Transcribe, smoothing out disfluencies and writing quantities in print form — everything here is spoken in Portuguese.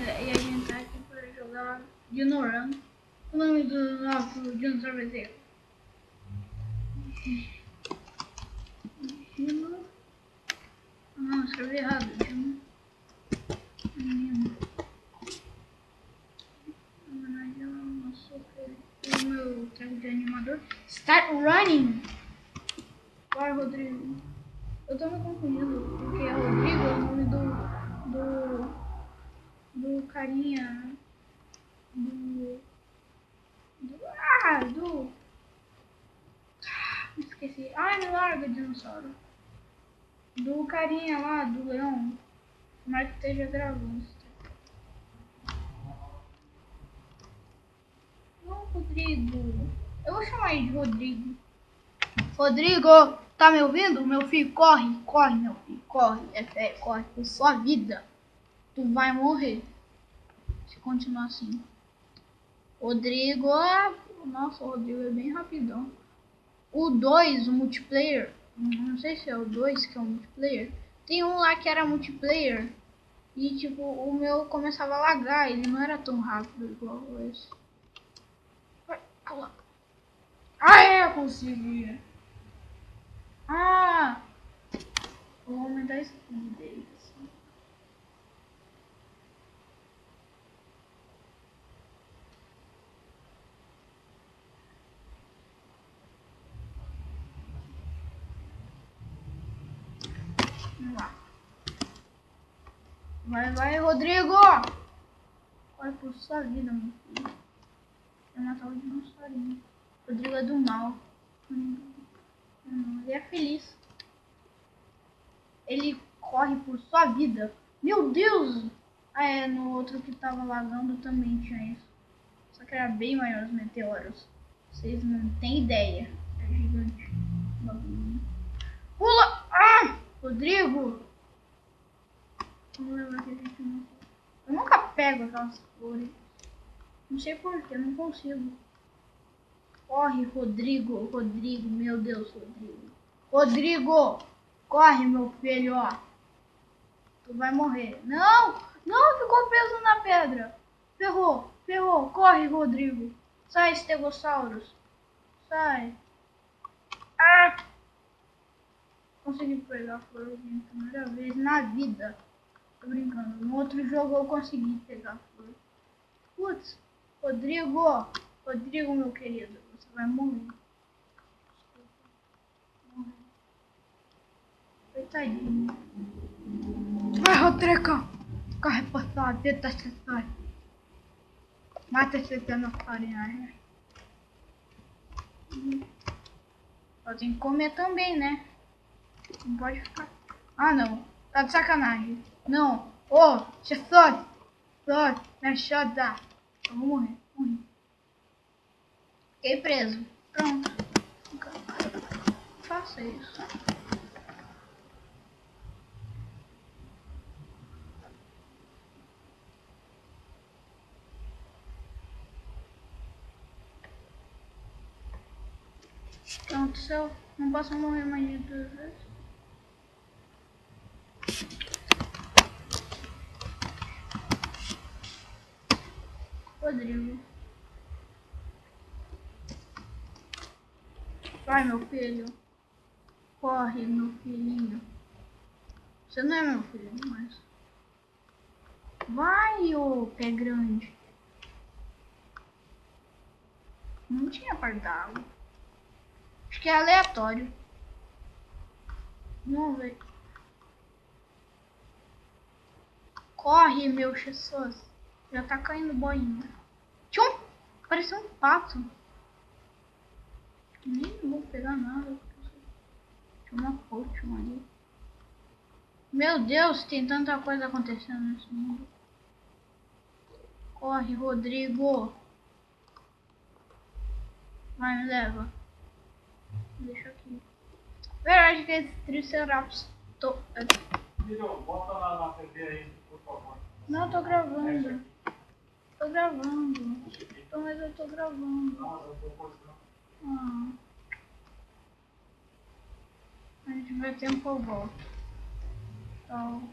e a gente tá aqui pra jogar Dinoran. O nome do nosso dinossauro vai ser Dino. Não, escrevi errado. Dino. O meu trago de animador. Start running! Vai, Rodrigo. Eu tô me confundindo, porque é Rodrigo é o nome do carinha. Esqueci. Ai, me larga, dinossauro. Do carinha lá, do leão. Tomara que esteja gravando. Não, Rodrigo. Eu vou chamar ele de Rodrigo. Rodrigo, tá me ouvindo? Meu filho, corre, corre, meu filho, corre. É fé, corre por sua vida. Tu vai morrer se continuar assim. Rodrigo, nossa, o Rodrigo é bem rapidão. O 2, o multiplayer, não sei se é o 2 que é o multiplayer. Tem um lá que era multiplayer e tipo, o meu começava a lagar, ele não era tão rápido igual esse. Vai, pula. Eu consegui. Vou aumentar a skin dele. Assim. Vamos lá. Vai, Rodrigo! Corre por sua vida, meu filho. Quer matar o dinossaurinho. Rodrigo é do mal. Ele é feliz. Ele corre por sua vida. Meu Deus! No outro que tava lagando também tinha isso. Só que era bem maior os meteoros. Vocês não têm ideia. É gigante. Pula! Rodrigo! Vamos lembrar que a gente não... Eu nunca pego aquelas flores. Não sei porquê, não consigo. Corre, Rodrigo. Rodrigo, meu Deus, Rodrigo. Rodrigo! Corre, meu filho, ó. Tu vai morrer. Não! Não, ficou preso na pedra. Ferrou, ferrou. Corre, Rodrigo. Sai, Stegosaurus. Sai. Consegui pegar a florzinha a primeira vez na vida. Tô brincando. No outro jogo eu consegui pegar a flor. Putz, Rodrigo. Rodrigo, meu querido. Você vai morrer. Morrer. Coitadinho. Vai, Rodrigo. Corre por sua vida, sai. Mata esse dinossauro aí. Eu tenho que comer também, né? Não pode ficar. Não. Tá de sacanagem. Não. Você sobe. Sobe. Me ajuda. Eu vou morrer. Morri. Fiquei preso. Pronto. Faça isso. Pronto, se eu não posso morrer mais de 2 vezes. Rodrigo. Vai, meu filho. Corre, meu filhinho. Você não é meu filho, mas... Vai, ô pé grande. Não tinha parte da água. Acho que é aleatório. Vamos ver. Corre, meu Jesus. Já tá caindo boinha. Tchum! Pareceu um pato. Nem vou pegar nada. Tinha uma potion ali. Meu Deus, tem tanta coisa acontecendo nesse mundo. Corre, Rodrigo. Vai, me leva. Deixa aqui. Verdade que esse Triceratops... Bota lá na TV aí, por favor. Não, tô gravando. Tô gravando. Mas eu tô gravando. A gente vai tempo eu volto. Tchau.